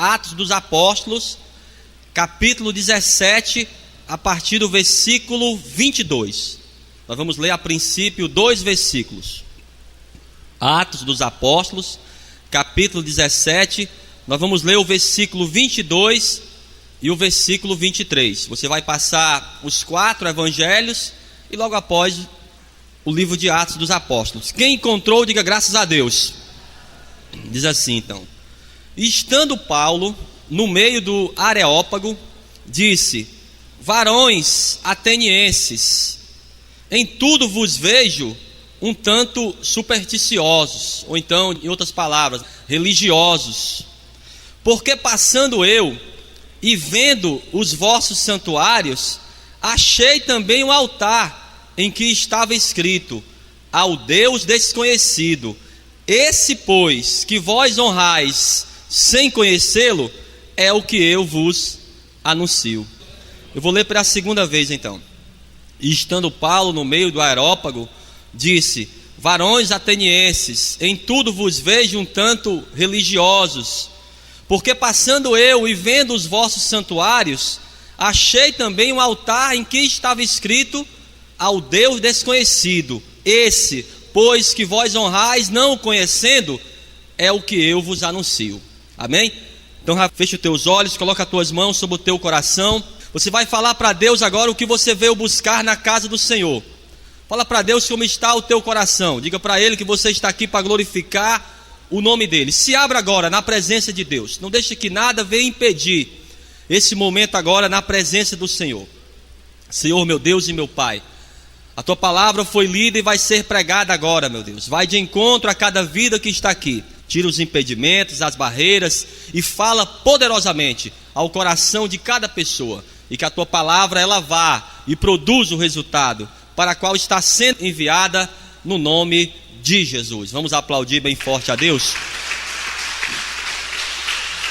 Atos dos Apóstolos, capítulo 17, a partir do versículo 22. Nós vamos ler a princípio 2 versículos. Atos dos Apóstolos, capítulo 17, nós vamos ler o versículo 22 e o versículo 23. Você vai passar os 4 evangelhos e logo após o livro de Atos dos Apóstolos. Quem encontrou, diga graças a Deus. Diz assim então: estando Paulo no meio do Areópago, disse: varões atenienses, em tudo vos vejo um tanto supersticiosos, ou então, em outras palavras, religiosos. Porque passando eu e vendo os vossos santuários, achei também um altar em que estava escrito: ao Deus desconhecido. Esse, pois, que vós honrais sem conhecê-lo, é o que eu vos anuncio. Eu vou ler pela segunda vez então. E estando Paulo no meio do Areópago, disse: varões atenienses, em tudo vos vejo um tanto religiosos. Porque passando eu e vendo os vossos santuários, achei também um altar em que estava escrito: ao Deus desconhecido. Esse, pois, que vós honrais não o conhecendo, é o que eu vos anuncio. Amém? Então fecha os teus olhos, coloca as tuas mãos sobre o teu coração. Você vai falar para Deus agora o que você veio buscar na casa do Senhor. Fala para Deus como está o teu coração. Diga para Ele que você está aqui para glorificar o nome dEle. Se abra agora na presença de Deus. Não deixe que nada venha impedir esse momento agora na presença do Senhor. Senhor, meu Deus e meu Pai, a Tua palavra foi lida e vai ser pregada agora, meu Deus. Vai de encontro a cada vida que está aqui. Tira os impedimentos, as barreiras e fala poderosamente ao coração de cada pessoa. E que a Tua palavra ela vá e produza o resultado para a qual está sendo enviada no nome de Jesus. Vamos aplaudir bem forte a Deus.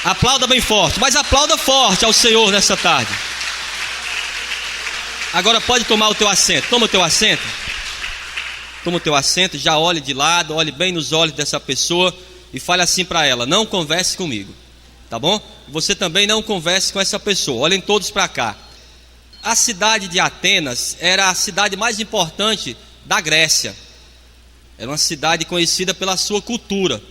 Aplauda bem forte, mas aplauda forte ao Senhor nessa tarde. Agora pode tomar o teu assento. Toma o teu assento. Toma o teu assento, já olhe de lado, olhe bem nos olhos dessa pessoa e fale assim para ela: não converse comigo, tá bom? Você também não converse com essa pessoa. Olhem todos para cá. A cidade de Atenas era a cidade mais importante da Grécia. Era uma cidade conhecida pela sua cultura.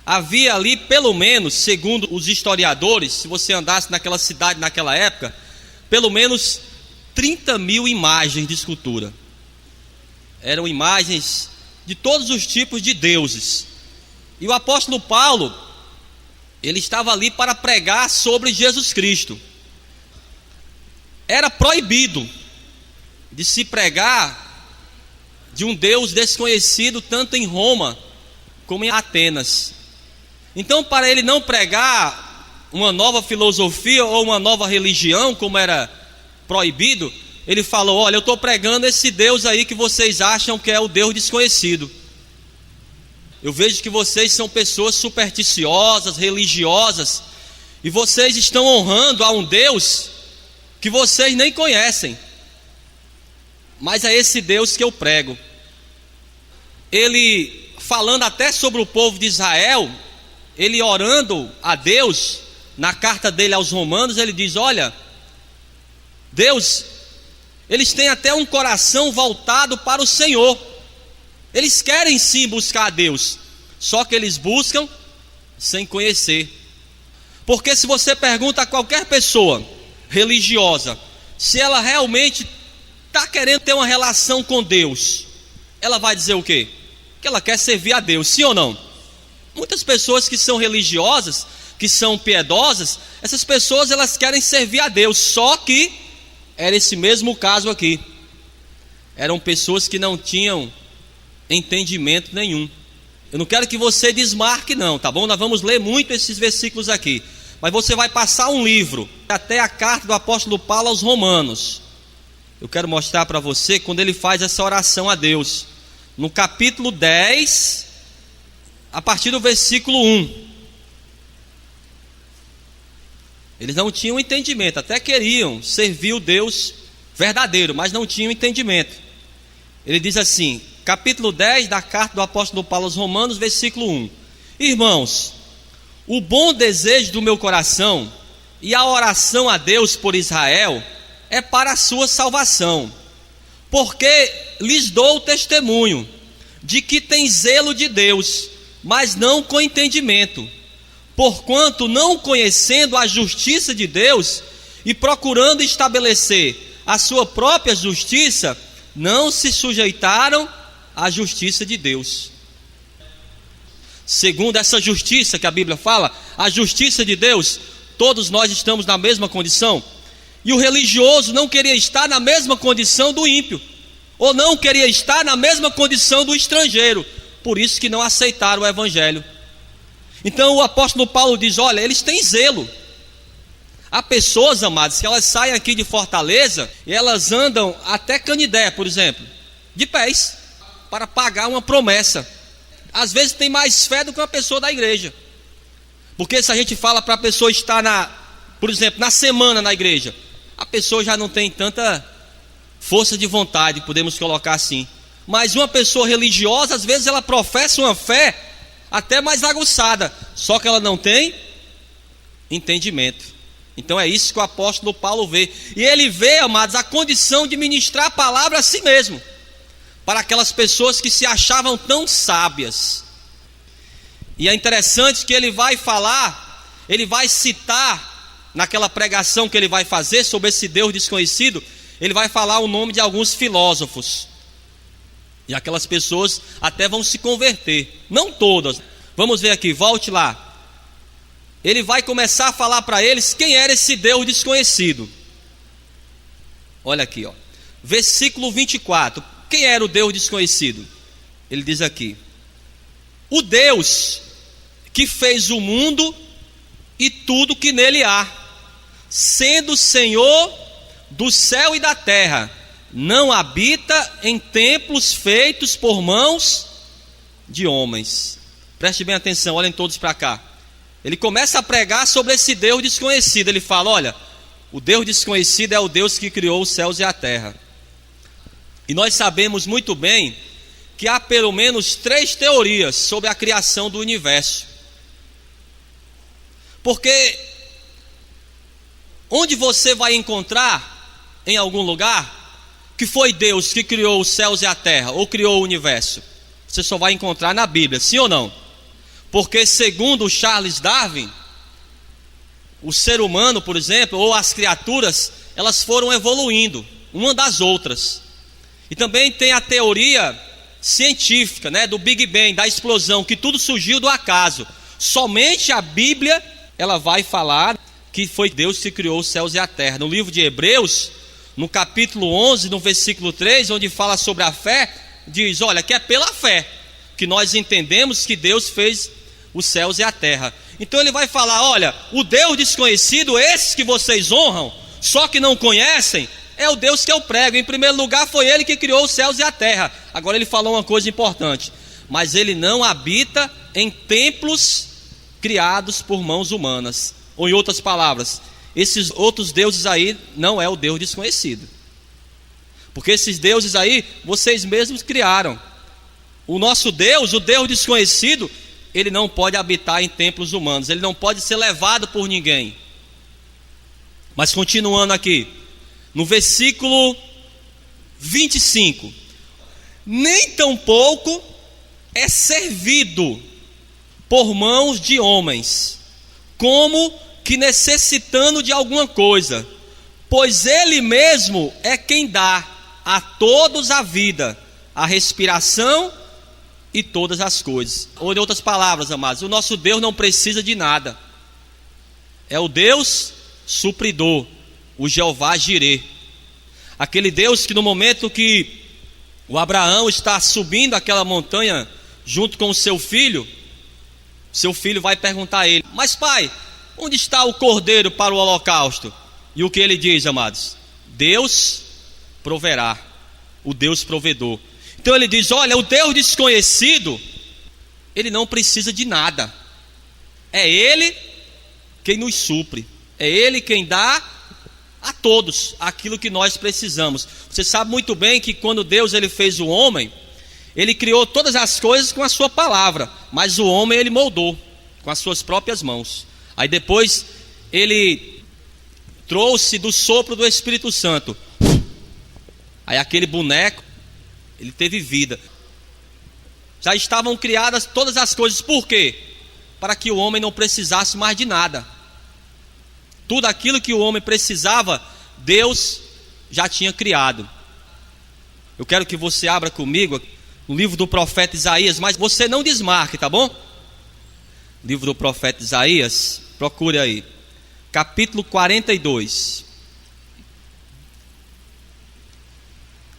Havia ali, pelo menos, segundo os historiadores, se você andasse naquela cidade naquela época, pelo menos 30 mil imagens de escultura. Eram imagens de todos os tipos de deuses. E o apóstolo Paulo, ele estava ali para pregar sobre Jesus Cristo. Era proibido de se pregar de um Deus desconhecido tanto em Roma como em Atenas. Então, para ele não pregar uma nova filosofia ou uma nova religião, como era proibido, ele falou: olha, eu estou pregando esse Deus aí que vocês acham que é o Deus desconhecido. Eu vejo que vocês são pessoas supersticiosas, religiosas, e vocês estão honrando a um Deus que vocês nem conhecem. Mas é esse Deus que eu prego. Ele, falando até sobre o povo de Israel, ele orando a Deus, na carta dele aos Romanos, ele diz: olha, Deus, eles têm até um coração voltado para o Senhor. Eles querem sim buscar a Deus, só que eles buscam sem conhecer. Porque se você pergunta a qualquer pessoa religiosa se ela realmente está querendo ter uma relação com Deus, ela vai dizer o quê? Que ela quer servir a Deus, sim ou não? Muitas pessoas que são religiosas, que são piedosas, essas pessoas elas querem servir a Deus. Só que era esse mesmo caso aqui. Eram pessoas que não tinham entendimento nenhum. Eu não quero que você desmarque não, tá bom? Nós vamos ler muito esses versículos aqui. Mas você vai passar um livro, até a carta do apóstolo Paulo aos Romanos. Eu quero mostrar para você quando ele faz essa oração a Deus. No capítulo 10, a partir do versículo 1. Eles não tinham entendimento, até queriam servir o Deus verdadeiro, mas não tinham entendimento. Ele diz assim, capítulo 10 da carta do apóstolo Paulo aos Romanos, versículo 1. Irmãos, O bom desejo do meu coração e a oração a Deus por Israel é para a sua salvação, porque lhes dou testemunho de que tem zelo de Deus, mas não com entendimento, porquanto não conhecendo a justiça de Deus e procurando estabelecer a sua própria justiça, não se sujeitaram à justiça de Deus. Segundo essa justiça que a Bíblia fala, a justiça de Deus, todos nós estamos na mesma condição. E o religioso não queria estar na mesma condição do ímpio, ou não queria estar na mesma condição do estrangeiro, por isso que não aceitaram o evangelho. Então o apóstolo Paulo diz, olha, eles têm zelo. Há pessoas, amados, que elas saem aqui de Fortaleza e elas andam até Canidé, por exemplo, de pés, para pagar uma promessa. Às vezes tem mais fé do que uma pessoa da igreja, porque se a gente fala para a pessoa estar por exemplo, na semana na igreja, a pessoa já não tem tanta força de vontade, podemos colocar assim. Mas uma pessoa religiosa, às vezes ela professa uma fé até mais aguçada, só que ela não tem entendimento. Então é isso que o apóstolo Paulo vê. E ele vê, amados, a condição de ministrar a palavra a si mesmo, para aquelas pessoas que se achavam tão sábias. E é interessante que ele vai falar, ele vai citar, naquela pregação que ele vai fazer sobre esse Deus desconhecido, ele vai falar o nome de alguns filósofos. E aquelas pessoas até vão se converter, não todas. Vamos ver aqui, volte lá. Ele vai começar a falar para eles quem era esse Deus desconhecido. Olha aqui, ó. Versículo 24. Quem era o Deus desconhecido? Ele diz aqui: o Deus que fez o mundo e tudo que nele há, sendo Senhor do céu e da terra, não habita em templos feitos por mãos de homens. Preste bem atenção, olhem todos para cá. Ele começa a pregar sobre esse Deus desconhecido. Ele fala, olha, o Deus desconhecido é o Deus que criou os céus e a terra. E nós sabemos muito bem que há pelo menos 3 teorias sobre a criação do universo. Porque onde você vai encontrar, em algum lugar, que foi Deus que criou os céus e a terra, ou criou o universo? Você só vai encontrar na Bíblia, sim ou não? Porque segundo Charles Darwin, o ser humano, por exemplo, ou as criaturas, elas foram evoluindo, uma das outras. E também tem a teoria científica, né, do Big Bang, da explosão, que tudo surgiu do acaso. Somente a Bíblia, ela vai falar que foi Deus que criou os céus e a terra. No livro de Hebreus, no capítulo 11, no versículo 3, onde fala sobre a fé, diz, olha, que é pela fé que nós entendemos que Deus fez os céus e a terra. Então ele vai falar, olha, o Deus desconhecido, esse que vocês honram, só que não conhecem, é o Deus que eu prego. Em primeiro lugar foi ele que criou os céus e a terra. Agora ele falou uma coisa importante: mas ele não habita em templos criados por mãos humanas. Ou em outras palavras, esses outros deuses aí não é o Deus desconhecido, porque esses deuses aí vocês mesmos criaram. O nosso Deus, o Deus desconhecido, ele não pode habitar em templos humanos, ele não pode ser levado por ninguém. Mas continuando aqui, no versículo 25: nem tampouco é servido por mãos de homens, como que necessitando de alguma coisa, pois ele mesmo é quem dá a todos a vida, a respiração e todas as coisas. Ou em outras palavras, amados, o nosso Deus não precisa de nada. É o Deus supridor, o Jeová Jirê, aquele Deus que no momento que o Abraão está subindo aquela montanha junto com o seu filho vai perguntar a ele: mas pai, onde está o cordeiro para o holocausto? E o que ele diz, amados? Deus proverá, o Deus provedor. Então ele diz, olha, o Deus desconhecido, ele não precisa de nada. É ele quem nos supre, é ele quem dá a todos aquilo que nós precisamos. Você sabe muito bem que quando Deus ele fez o homem, ele criou todas as coisas com a sua palavra, mas o homem ele moldou. com as suas próprias mãos. Aí depois ele trouxe do sopro do Espírito Santo. Aí aquele boneco, ele teve vida. Já estavam criadas todas as coisas. Por quê? Para que o homem não precisasse mais de nada. Tudo aquilo que o homem precisava, Deus já tinha criado. Eu quero que você abra comigo no livro do profeta Isaías, mas você não desmarque, tá bom? Livro do profeta Isaías, procure aí. Capítulo 42.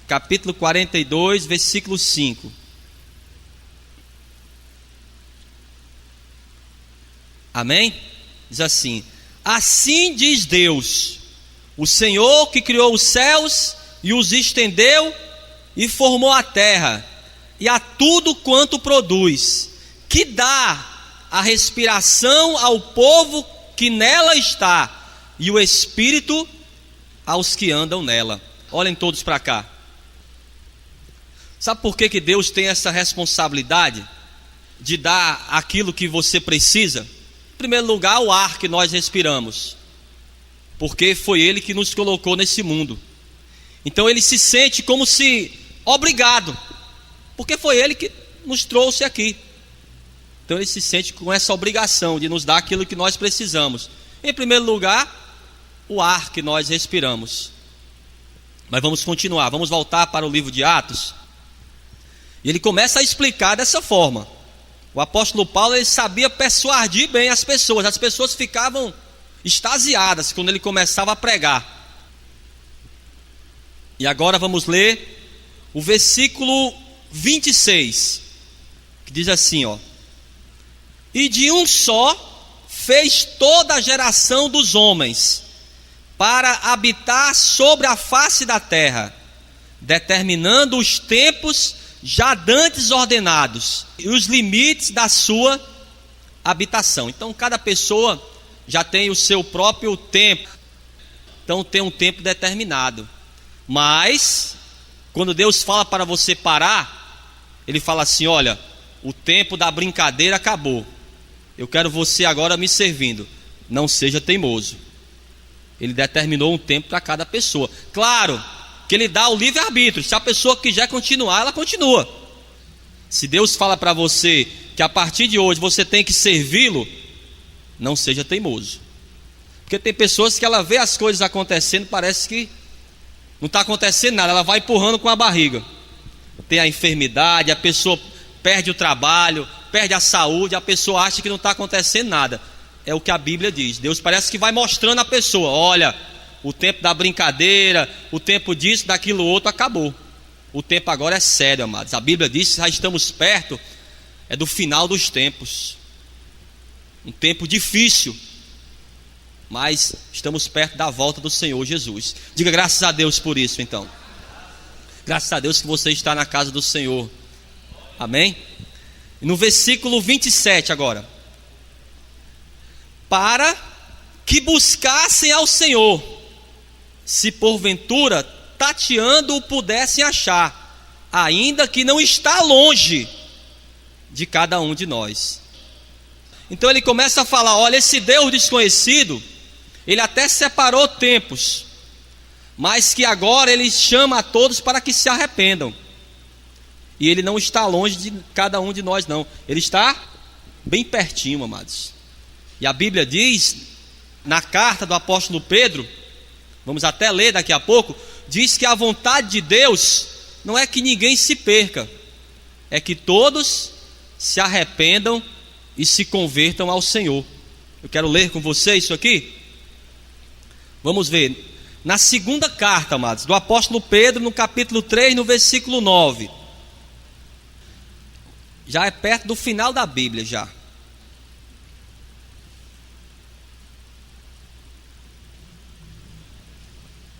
Capítulo 42, versículo 5. Amém? Diz assim: assim diz Deus, o Senhor que criou os céus e os estendeu e formou a terra e a tudo quanto produz, que dá a respiração ao povo que nela está e o espírito aos que andam nela. Olhem todos para cá. Sabe por que Deus tem essa responsabilidade de dar aquilo que você precisa? Em primeiro lugar, o ar que nós respiramos, porque foi Ele que nos colocou nesse mundo. Então Ele se sente como se obrigado, porque foi Ele que nos trouxe aqui. Então Ele se sente com essa obrigação de nos dar aquilo que nós precisamos. Em primeiro lugar, o ar que nós respiramos. Mas vamos continuar, vamos voltar para o livro de Atos. E ele começa a explicar dessa forma. O apóstolo Paulo, ele sabia persuadir bem as pessoas ficavam extasiadas quando ele começava a pregar. E agora vamos ler o versículo 26, que diz assim, ó: e de um só fez toda a geração dos homens para habitar sobre a face da terra, determinando os tempos já dantes ordenados e os limites da sua habitação. Então cada pessoa já tem o seu próprio tempo, então tem um tempo determinado. Mas quando Deus fala para você parar, Ele fala assim: olha, o tempo da brincadeira acabou, eu quero você agora me servindo, não seja teimoso. Ele determinou um tempo para cada pessoa. Claro que Ele dá o livre-arbítrio. Se a pessoa quiser continuar, ela continua. Se Deus fala para você que a partir de hoje você tem que servi-lo, não seja teimoso. Porque tem pessoas que ela vê as coisas acontecendo, parece que não está acontecendo nada, ela vai empurrando com a barriga. Tem a enfermidade, a pessoa perde o trabalho, perde a saúde, a pessoa acha que não está acontecendo nada. É o que a Bíblia diz. Deus parece que vai mostrando a pessoa: olha, o tempo da brincadeira, o tempo disso, daquilo outro, acabou. O tempo agora é sério, amados. A Bíblia diz que já estamos perto do final dos tempos. Um tempo difícil, mas estamos perto da volta do Senhor Jesus. Diga graças a Deus por isso, então. Graças a Deus que você está na casa do Senhor. Amém? E no versículo 27 agora: para que buscassem ao Senhor, se porventura tateando o pudessem achar, ainda que não está longe de cada um de nós. Então ele começa a falar: olha, esse Deus desconhecido, Ele até separou tempos, mas que agora Ele chama a todos para que se arrependam. E Ele não está longe de cada um de nós, não. Ele está bem pertinho, amados. E a Bíblia diz, na carta do apóstolo Pedro, vamos até ler daqui a pouco, diz que a vontade de Deus não é que ninguém se perca, é que todos se arrependam e se convertam ao Senhor. Eu quero ler com você isso aqui. Vamos ver, na segunda carta, amados, do apóstolo Pedro, no capítulo 3, no versículo 9. Já é perto do final da Bíblia já.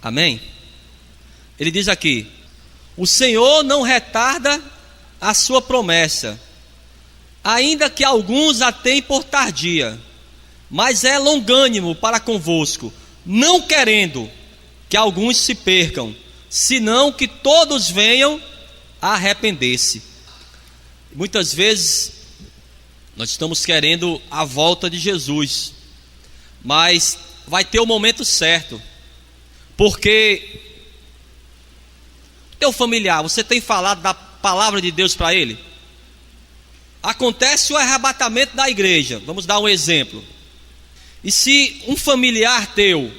Amém? Ele diz aqui: o Senhor não retarda a sua promessa, ainda que alguns a tenham por tardia, mas é longânimo para convosco, não querendo que alguns se percam, senão que todos venham a arrepender-se. Muitas vezes Nós estamos querendo a volta de Jesus, mas vai ter o momento certo, porque teu familiar, você tem falado da palavra de Deus para ele? Acontece o arrebatamento da igreja, vamos dar um exemplo. E se um familiar teu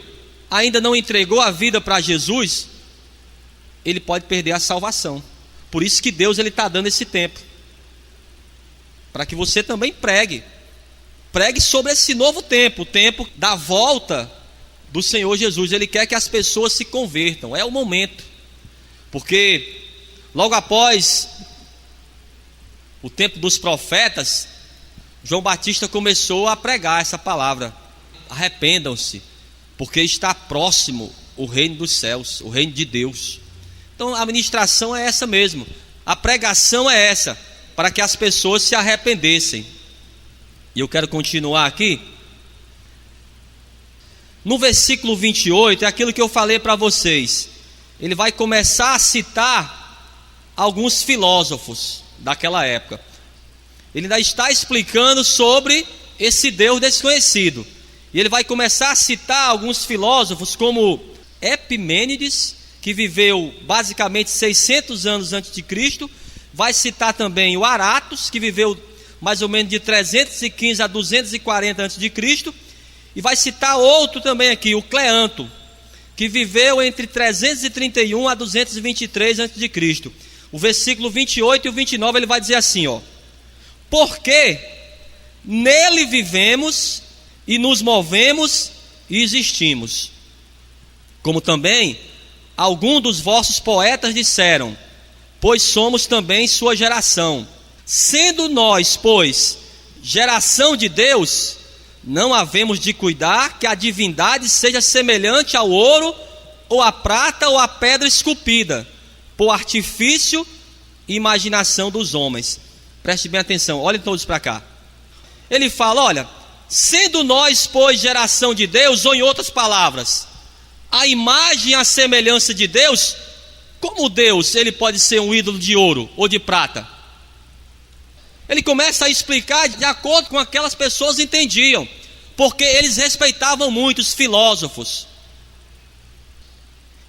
ainda não entregou a vida para Jesus, ele pode perder a salvação. Por isso que Deus está dando esse tempo, para que você também pregue sobre esse novo tempo, o tempo da volta do Senhor Jesus. Ele quer que as pessoas se convertam, é o momento, porque logo após o tempo dos profetas, João Batista começou a pregar essa palavra: arrependam-se, porque está próximo o reino dos céus, o reino de Deus. Então a ministração é essa mesmo, a pregação é essa, para que as pessoas se arrependessem. E eu quero continuar aqui no versículo 28, é aquilo que eu falei para vocês. Ele vai começar a citar alguns filósofos daquela época. Ele ainda está explicando sobre esse Deus desconhecido, e ele vai começar a citar alguns filósofos como Epimênides, que viveu basicamente 600 anos antes de Cristo. Vai citar também o Aratos, que viveu mais ou menos de 315 a 240 antes de Cristo. E vai citar outro também aqui, o Cleanto, que viveu entre 331 a 223 antes de Cristo. O versículo 28 e o 29 ele vai dizer assim, ó: porque nele vivemos e nos movemos e existimos. Como também alguns dos vossos poetas disseram, pois somos também sua geração. Sendo nós, pois, geração de Deus, não havemos de cuidar que a divindade seja semelhante ao ouro, ou à prata, ou à pedra esculpida, por artifício e imaginação dos homens. Preste bem atenção, olhem todos para cá. Ele fala, olha, sendo nós, pois, geração de Deus, ou em outras palavras, a imagem e a semelhança de Deus, como Deus, ele pode ser um ídolo de ouro ou de prata? Ele começa a explicar de acordo com aquelas pessoas entendiam, porque eles respeitavam muito os filósofos.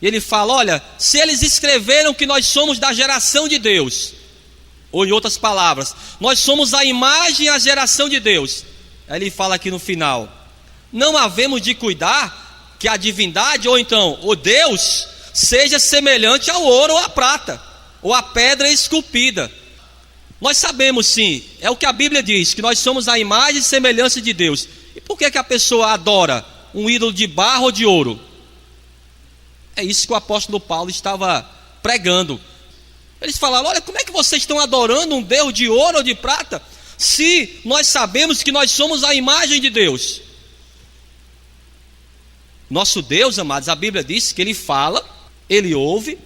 E ele fala, olha, se eles escreveram que nós somos da geração de Deus, ou em outras palavras, nós somos a imagem e a geração de Deus. Aí ele fala aqui no final, não havemos de cuidar que a divindade, ou então o Deus, seja semelhante ao ouro ou à prata, ou à pedra esculpida. Nós sabemos sim, é o que a Bíblia diz, que nós somos a imagem e semelhança de Deus. E por que a pessoa adora um ídolo de barro ou de ouro? É isso que o apóstolo Paulo estava pregando. Eles falaram, olha, como é que vocês estão adorando um Deus de ouro ou de prata, se nós sabemos que nós somos a imagem de Deus? Nosso Deus, amados, a Bíblia diz que ele fala, ele ouve,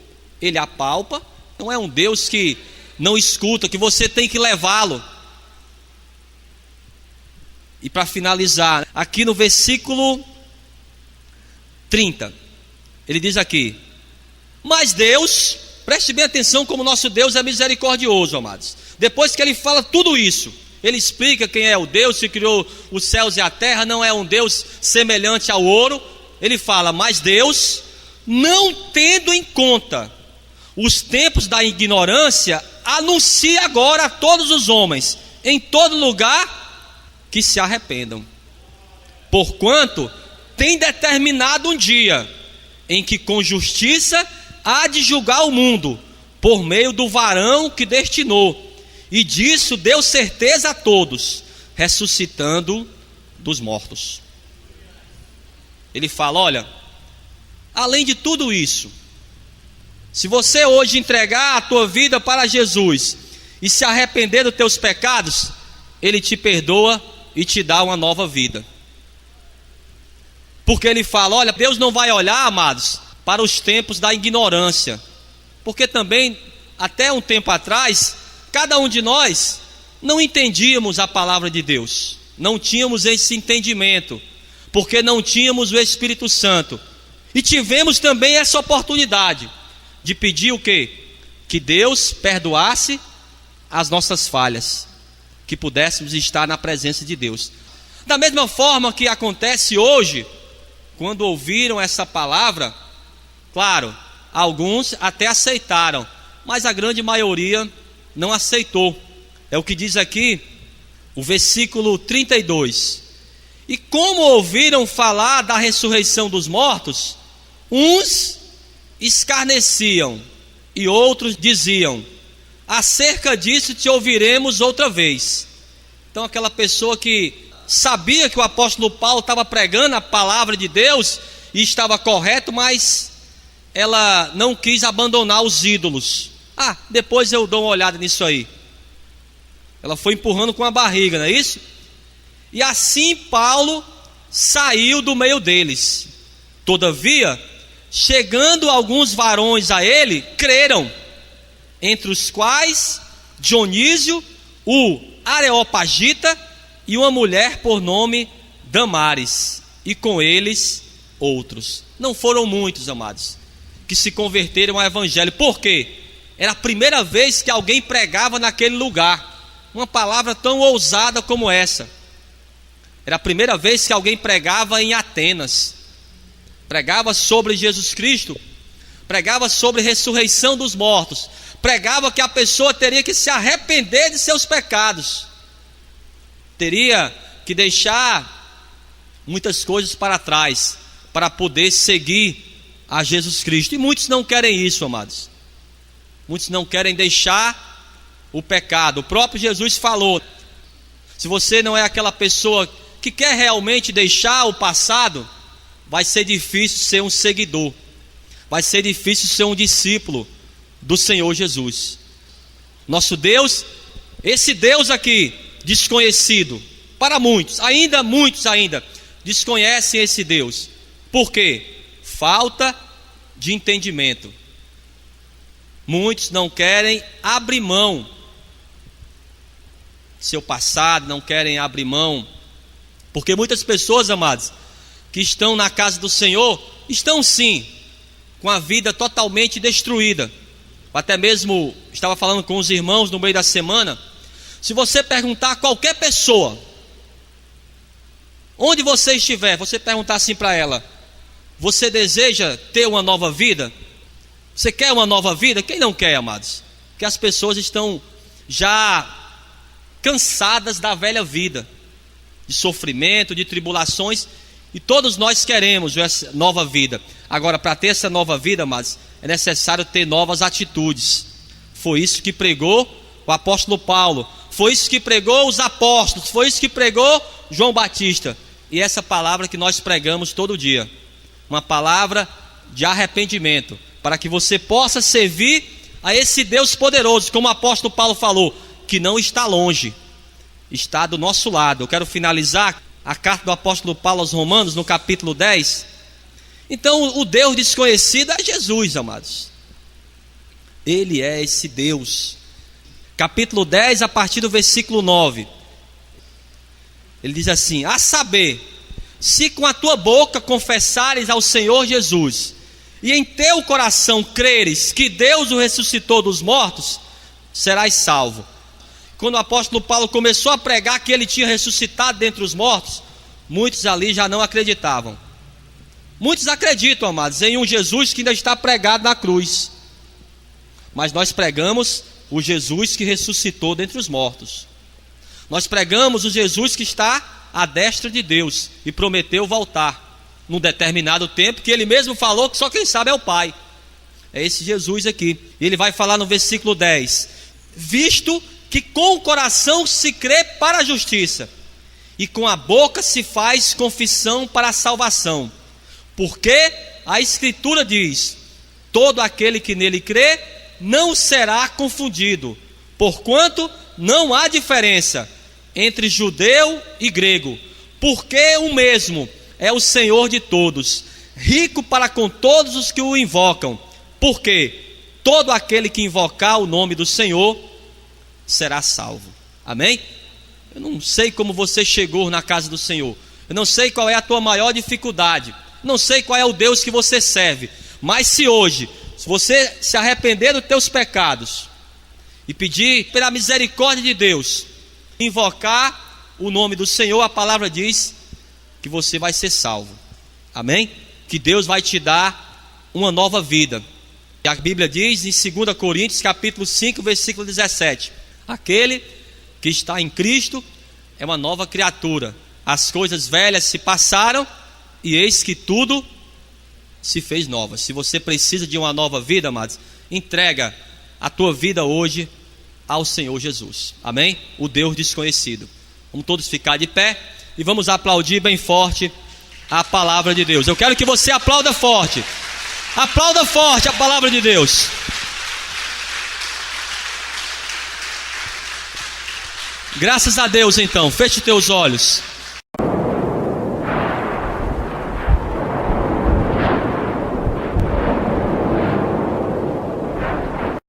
ele apalpa. Não é um Deus que não escuta, que você tem que levá-lo. E para finalizar, aqui no versículo 30, ele diz aqui, mas Deus, preste bem atenção como nosso Deus é misericordioso, amados. Depois que ele fala tudo isso, ele explica quem é o Deus que criou os céus e a terra, não é um Deus semelhante ao ouro. Ele fala, mas Deus, não tendo em conta os tempos da ignorância, anuncia agora a todos os homens, em todo lugar, que se arrependam. Porquanto tem determinado um dia, em que com justiça há de julgar o mundo, por meio do varão que destinou, e disso deu certeza a todos, ressuscitando dos mortos. Ele fala, olha, além de tudo isso, se você hoje entregar a tua vida para Jesus e se arrepender dos teus pecados, ele te perdoa e te dá uma nova vida. Porque ele fala, olha, Deus não vai olhar, amados, para os tempos da ignorância, porque também, até um tempo atrás, cada um de nós não entendíamos a palavra de Deus, não tínhamos esse entendimento, porque não tínhamos o Espírito Santo, e tivemos também essa oportunidade de pedir o quê? Que Deus perdoasse as nossas falhas, que pudéssemos estar na presença de Deus. Da mesma forma que acontece hoje, quando ouviram essa palavra, claro, alguns até aceitaram, mas a grande maioria não aceitou. É o que diz aqui o versículo 32. E como ouviram falar da ressurreição dos mortos, uns escarneciam e outros diziam: acerca disso te ouviremos outra vez. Então aquela pessoa que sabia que o apóstolo Paulo estava pregando a palavra de Deus e estava correto, mas ela não quis abandonar os ídolos. Depois eu dou uma olhada nisso aí. Ela foi empurrando com a barriga, não é isso? E assim Paulo saiu do meio deles. Todavia, chegando alguns varões a ele, creram, entre os quais Dionísio, o Areopagita, e uma mulher por nome Damares, e com eles outros. Não foram muitos, amados, que se converteram ao evangelho. Por quê? Era a primeira vez que alguém pregava naquele lugar uma palavra tão ousada como essa. Era a primeira vez que alguém pregava em Atenas. Pregava sobre Jesus Cristo, pregava sobre a ressurreição dos mortos, pregava que a pessoa teria que se arrepender de seus pecados, teria que deixar muitas coisas para trás para poder seguir a Jesus Cristo. E muitos não querem isso, amados. Muitos não querem deixar o pecado. O próprio Jesus falou: se você não é aquela pessoa que quer realmente deixar o passado, vai ser difícil ser um seguidor, vai ser difícil ser um discípulo do Senhor Jesus. Nosso Deus, esse Deus aqui, desconhecido para muitos ainda desconhecem esse Deus. Por quê? Falta de entendimento. Muitos não querem abrir mão do seu passado, não querem abrir mão, porque muitas pessoas, amados, que estão na casa do Senhor, estão sim com a vida totalmente destruída. Até mesmo estava falando com os irmãos no meio da semana. Se você perguntar a qualquer pessoa, onde você estiver, você perguntar assim para ela: você deseja ter uma nova vida? Você quer uma nova vida? Quem não quer, amados? Porque as pessoas estão já cansadas da velha vida, de sofrimento, de tribulações, e todos nós queremos essa nova vida. Agora, para ter essa nova vida, amados, é necessário ter novas atitudes. Foi isso que pregou o apóstolo Paulo, foi isso que pregou os apóstolos, foi isso que pregou João Batista. E essa palavra que nós pregamos todo dia, uma palavra de arrependimento, para que você possa servir a esse Deus poderoso, como o apóstolo Paulo falou, que não está longe, está do nosso lado. Eu quero finalizar a carta do apóstolo Paulo aos Romanos, no capítulo 10. Então, o Deus desconhecido é Jesus, amados. Ele é esse Deus. Capítulo 10, a partir do versículo 9. Ele diz assim: a saber, se com a tua boca confessares ao Senhor Jesus, e em teu coração creres que Deus o ressuscitou dos mortos, serás salvo. Quando o apóstolo Paulo começou a pregar que ele tinha ressuscitado dentre os mortos, muitos ali já não acreditavam. Muitos acreditam, amados, em um Jesus que ainda está pregado na cruz, mas nós pregamos o Jesus que ressuscitou dentre os mortos. Nós pregamos o Jesus que está à destra de Deus e prometeu voltar num determinado tempo, que ele mesmo falou que só quem sabe é o Pai. É esse Jesus aqui. Ele vai falar no versículo 10: visto que com o coração se crê para a justiça, e com a boca se faz confissão para a salvação. Porque a Escritura diz: todo aquele que nele crê não será confundido, porquanto não há diferença entre judeu e grego, porque o mesmo é o Senhor de todos, rico para com todos os que o invocam, porque todo aquele que invocar o nome do Senhor será salvo. Amém? Eu não sei como você chegou na casa do Senhor, eu não sei qual é a tua maior dificuldade, não sei qual é o Deus que você serve, mas se hoje, se você se arrepender dos teus pecados e pedir pela misericórdia de Deus, invocar o nome do Senhor, a palavra diz que você vai ser salvo. Amém? Que Deus vai te dar uma nova vida. E a Bíblia diz em 2 Coríntios capítulo 5, versículo 17: aquele que está em Cristo é uma nova criatura. As coisas velhas se passaram e eis que tudo se fez nova. Se você precisa de uma nova vida, amados, entrega a tua vida hoje ao Senhor Jesus. Amém? O Deus desconhecido. Vamos todos ficar de pé e vamos aplaudir bem forte a palavra de Deus. Eu quero que você aplauda forte. Aplauda forte a palavra de Deus. Graças a Deus, então. Feche teus olhos.